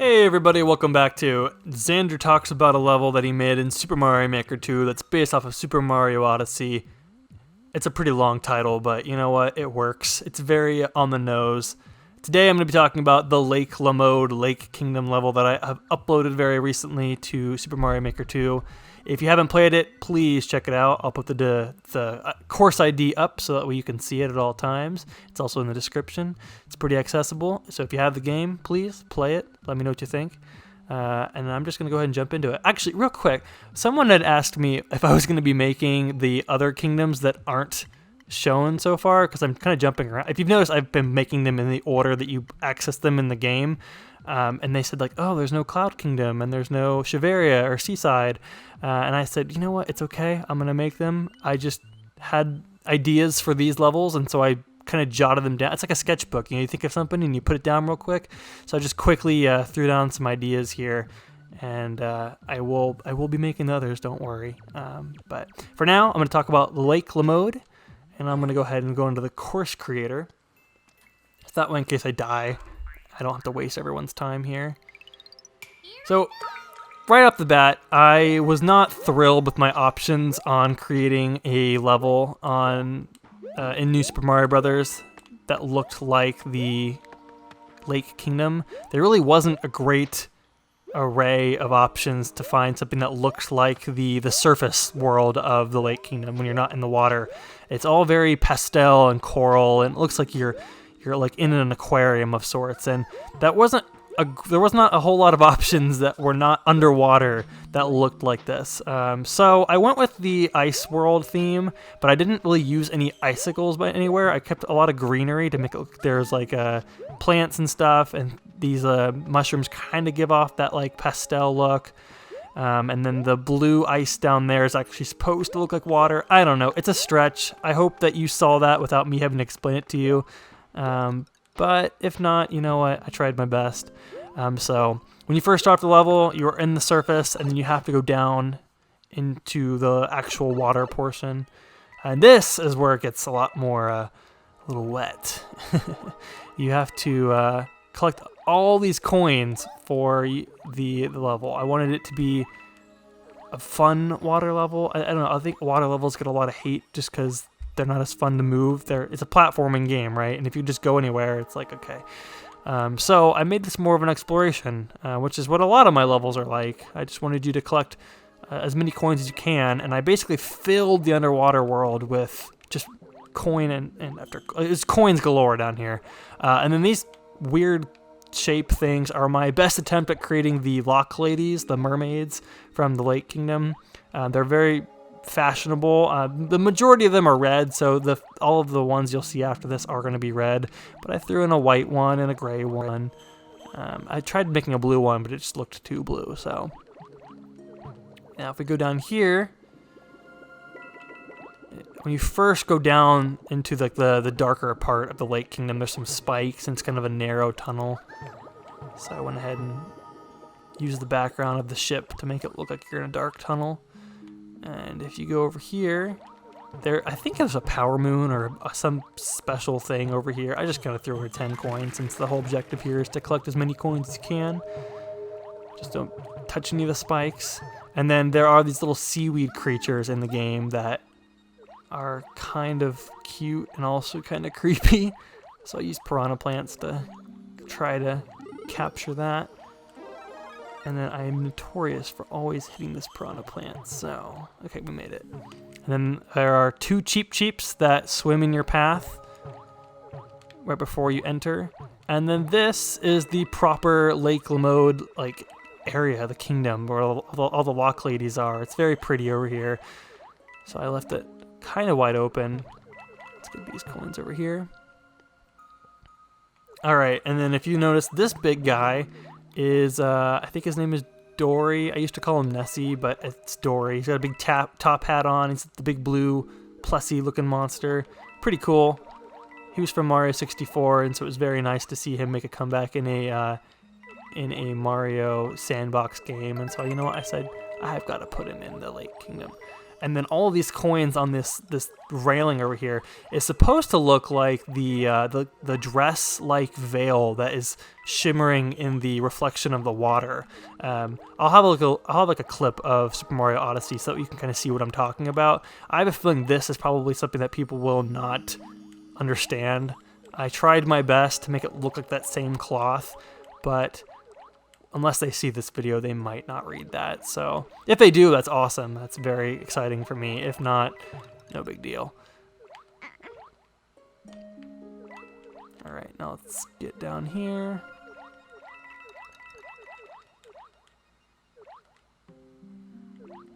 Hey everybody, welcome back to Xander talks about a level that he made in Super Mario Maker 2 that's based off of Super Mario Odyssey. It's a pretty long title, but you know what? It works. It's very on the nose. Today I'm going to be talking about the Lamode Lake Kingdom level that I have uploaded very recently to Super Mario Maker 2. If you haven't played it, please check it out. I'll put the course ID up so that way you can see it at all times. It's also in the description. It's pretty accessible, so if you have the game, please play it. Let me know what you think. And I'm just going to go ahead and jump into it. Actually, real quick, someone had asked me if I was going to be making the other kingdoms that aren't shown so far, because I'm kind of jumping around. If you've noticed, I've been making them in the order that you access them in the game. And they said, like, oh, there's no Cloud Kingdom, and there's no Shiveria or Seaside. And I said, you know what, it's okay, I'm going to make them. I just had ideas for these levels, and so I kind of jotted them down. It's like a sketchbook, you think of something and you put it down real quick. So I just quickly threw down some ideas here, and I will be making the others, don't worry. But for now, I'm going to talk about Lake Lamode, and I'm going to go ahead and go into the course creator. That way, in case I die, I don't have to waste everyone's time here. So, right off the bat, I was not thrilled with my options on creating a level in New Super Mario Bros. That looked like the Lake Kingdom. There really wasn't a great array of options to find something that looks like the surface world of the Lake Kingdom when you're not in the water. It's all very pastel and coral, and it looks like you're like in an aquarium of sorts, and there was not a whole lot of options that were not underwater that looked like this. So I went with the ice world theme, but I didn't really use any icicles by anywhere. I kept a lot of greenery to make it look, there's like plants and stuff, and these mushrooms kind of give off that like pastel look. And then the blue ice down there is actually supposed to look like water. I don't know. It's a stretch. I hope that you saw that without me having to explain it to you. But if not, you know what, I tried my best. So when you first start the level, you're in the surface, and then you have to go down into the actual water portion. And this is where it gets a lot more, a little wet. You have to collect all these coins for the level. I wanted it to be a fun water level. I don't know, I think water levels get a lot of hate just because they're not as fun to move. It's a platforming game, right? And if you just go anywhere, it's like, okay. So I made this more of an exploration, which is what a lot of my levels are like. I just wanted you to collect as many coins as you can, and I basically filled the underwater world with just coin and after it's coins galore down here. And then these weird shape things are my best attempt at creating the Lochladies, the mermaids from the Lake Kingdom. They're very fashionable. The majority of them are red, so all of the ones you'll see after this are going to be red, but I threw in a white one and a gray one. I tried making a blue one, but it just looked too blue. So now if we go down here, when you first go down into the darker part of the Lake Kingdom, there's some spikes and it's kind of a narrow tunnel. So I went ahead and used the background of the ship to make it look like you're in a dark tunnel. And if you go over here, I think there's a power moon or some special thing over here. I just kind of threw her 10 coins since the whole objective here is to collect as many coins as you can. Just don't touch any of the spikes. And then there are these little seaweed creatures in the game that are kind of cute and also kind of creepy. So I used piranha plants to try to capture that. And then I am notorious for always hitting this piranha plant, so, okay, we made it. And then there are 2 Cheep Cheeps that swim in your path right before you enter. And then this is the proper Lake Lamode, like, area, the kingdom, where all the Lochladies are. It's very pretty over here. So I left it kind of wide open. Let's get these coins over here. Alright, and then if you notice, this big guy is, I think his name is Dorrie. I used to call him Nessie, but it's Dorrie. He's got a big top hat on. He's the big blue, plussy looking monster. Pretty cool. He was from Mario 64, and so it was very nice to see him make a comeback in a Mario sandbox game. And so, you know what? I said, I've got to put him in the Lake Kingdom. And then all of these coins on this railing over here is supposed to look like the dress-like veil that is shimmering in the reflection of the water. I'll have a clip of Super Mario Odyssey so that you can kind of see what I'm talking about. I have a feeling this is probably something that people will not understand. I tried my best to make it look like that same cloth, but unless they see this video, they might not read that. So if they do, that's awesome. That's very exciting for me. If not, no big deal. All right, now let's get down here.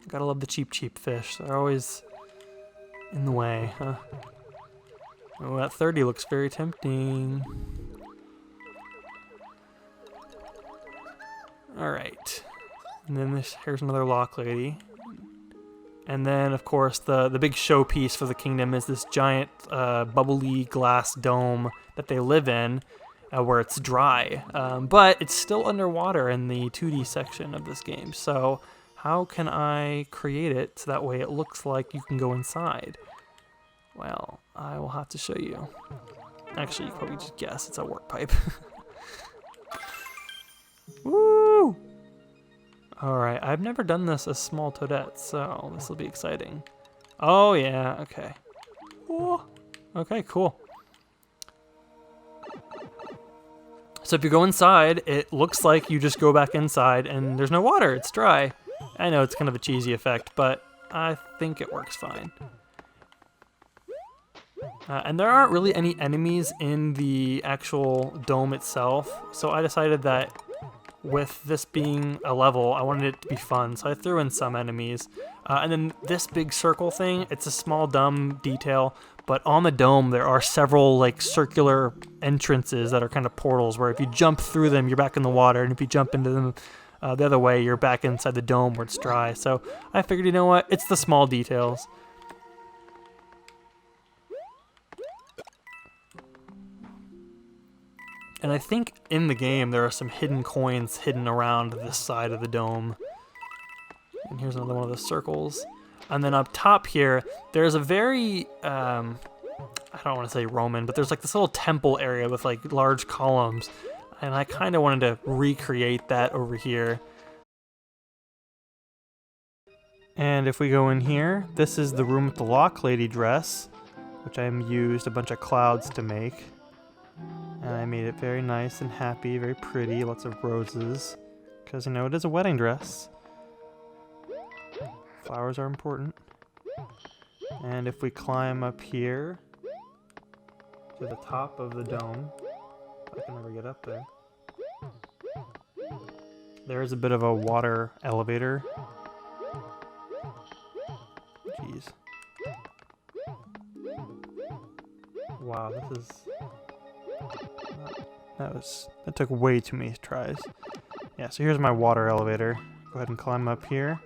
Gotta love the Cheep Cheep fish. They're always in the way, huh? Oh, that 30 looks very tempting. Alright. And then here's another Lochlady. And then, of course, the big showpiece for the kingdom is this giant bubbly glass dome that they live in, where it's dry. But it's still underwater in the 2D section of this game. So how can I create it so that way it looks like you can go inside? Well, I will have to show you. Actually, you can probably just guess it's a work pipe. Woo! Alright, I've never done this as small Toadette, so this will be exciting. Oh yeah, okay. Ooh. Okay, cool. So if you go inside, it looks like you just go back inside and there's no water, it's dry. I know it's kind of a cheesy effect, but I think it works fine. And there aren't really any enemies in the actual dome itself, so I decided that with this being a level, I wanted it to be fun, so I threw in some enemies. And then this big circle thing, it's a small dumb detail, but on the dome there are several like circular entrances that are kind of portals where if you jump through them, you're back in the water, and if you jump into them the other way, you're back inside the dome where it's dry. So I figured, you know what, it's the small details. And I think in the game there are some hidden coins hidden around this side of the dome. And here's another one of the circles. And then up top here, there's a very, I don't want to say Roman, but there's like this little temple area with like large columns. And I kind of wanted to recreate that over here. And if we go in here, this is the room with the Lochlady dress, which I used a bunch of clouds to make. And I made it very nice and happy, very pretty, lots of roses, because, you know, it is a wedding dress. Flowers are important. And if we climb up here to the top of the dome, I can never get up there. There is a bit of a water elevator. Jeez. Wow, this is... That took way too many tries. Yeah, so here's my water elevator. Go ahead and climb up here.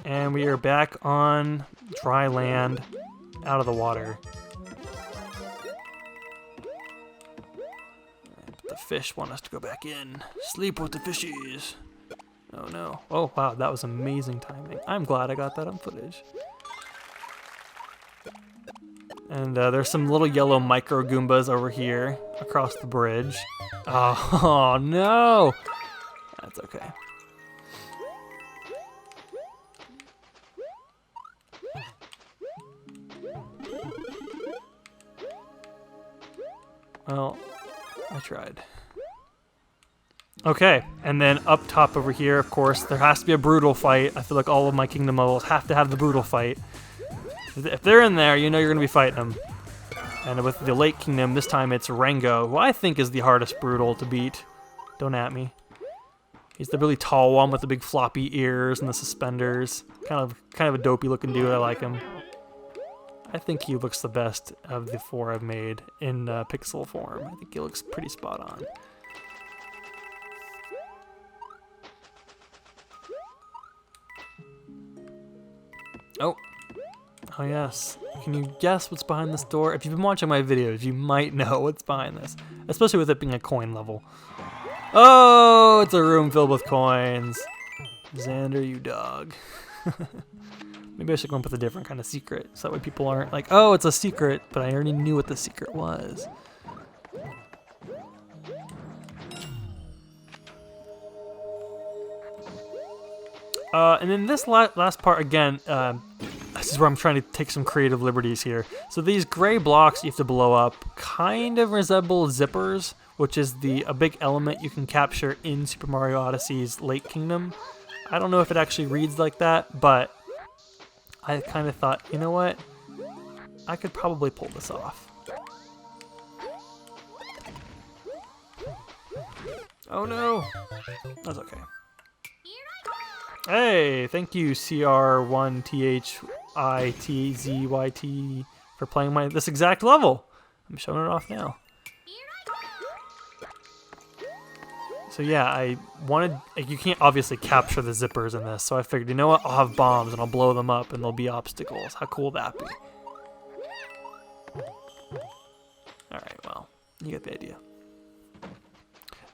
And we are back on dry land, out of the water. But the fish want us to go back in. Sleep with the fishies. Oh no. Oh wow, that was amazing timing. I'm glad I got that on footage. And there's some little yellow micro Goombas over here across the bridge. Oh no! That's okay. Well, I tried. Okay, and then up top over here, of course, there has to be a brutal fight. I feel like all of my Kingdom levels have to have the brutal fight. If they're in there, you know you're going to be fighting them. And with the Lake Kingdom, this time it's Rango, who I think is the hardest brutal to beat. Don't at me. He's the really tall one with the big floppy ears and the suspenders. Kind of a dopey looking dude. I like him. I think he looks the best of the four I've made in pixel form. I think he looks pretty spot on. Oh. Oh yes. Can you guess what's behind this door? If you've been watching my videos, you might know what's behind this. Especially with it being a coin level. Oh, it's a room filled with coins. Xander, you dog. Maybe I should go up with a different kind of secret, so that way people aren't like, oh, it's a secret, but I already knew what the secret was. And then this last part, again, this is where I'm trying to take some creative liberties here. So these gray blocks you have to blow up kind of resemble zippers, which is a big element you can capture in Super Mario Odyssey's Lake Kingdom. I don't know if it actually reads like that, but I kind of thought, you know what? I could probably pull this off. Oh no! That's okay. Hey, thank you CR1THITZYT for playing this exact level. I'm showing it off now. So yeah, I wanted, you can't obviously capture the zippers in this, so I figured, you know what, I'll have bombs and I'll blow them up and there'll be obstacles. How cool would that be? Alright, well, you get the idea.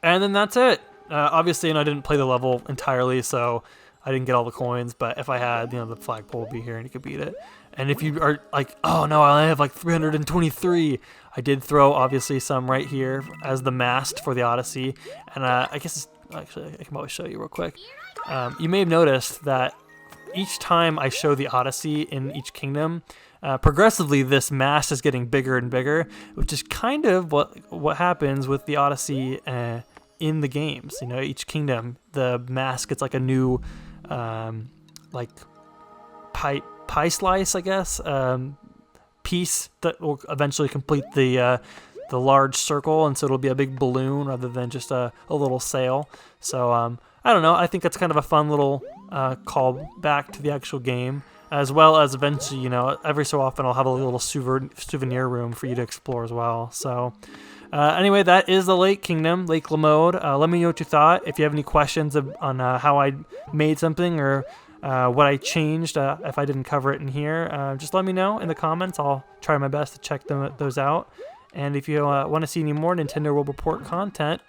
And then that's it. Obviously, I didn't play the level entirely, so I didn't get all the coins, but if I had, the flagpole would be here and you could beat it. And if you are like, oh no, I only have like 323, I did throw obviously some right here as the mast for the Odyssey. And I guess, actually, I can probably show you real quick. You may have noticed that each time I show the Odyssey in each kingdom, progressively this mast is getting bigger and bigger, which is kind of what happens with the Odyssey in the games. Each kingdom, the mast gets like a new like pie slice, I guess, piece that will eventually complete the large circle, and so it'll be a big balloon rather than just a little sail. So I don't know, I think that's kind of a fun little call back to the actual game, as well as eventually, every so often I'll have a little souvenir room for you to explore as well. So anyway, that is the Lake Kingdom, Lake Lamode. Let me know what you thought. If you have any questions on how I made something or what I changed, if I didn't cover it in here, just let me know in the comments. I'll try my best to check those out. And if you want to see any more Nintendo World Report content,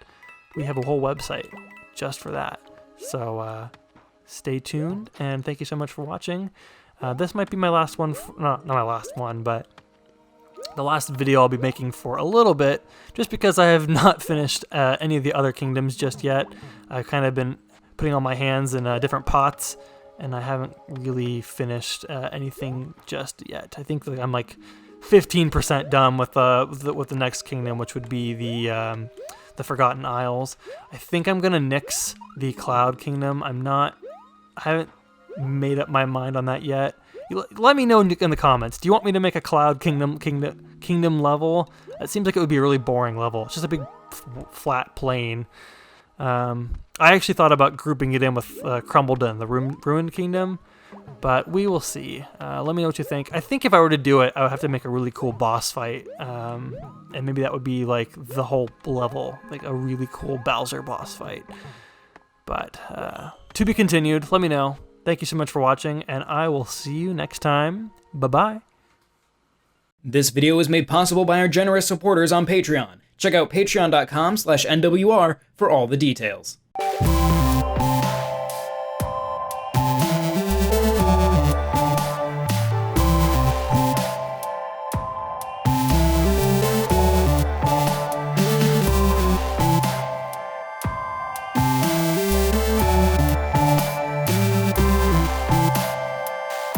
we have a whole website just for that. So stay tuned, and thank you so much for watching. This might be my last one, not my last one, but the last video I'll be making for a little bit, just because I have not finished any of the other kingdoms just yet. I've kind of been putting all my hands in different pots, and I haven't really finished anything just yet. I think I'm like 15% done with the next kingdom, which would be the Forgotten Isles. I think I'm gonna nix the Cloud Kingdom. I haven't made up my mind on that yet. Let me know in the comments. Do you want me to make a Cloud Kingdom level? It seems like it would be a really boring level. It's just a big flat plain. I actually thought about grouping it in with Crumbledon, the Ruined Kingdom, but we will see. Let me know what you think. I think if I were to do it, I would have to make a really cool boss fight, and maybe that would be like the whole level, like a really cool Bowser boss fight. But to be continued. Let me know. Thank you so much for watching, and I will see you next time. Bye-bye. This video was made possible by our generous supporters on Patreon. Check out patreon.com/NWR for all the details.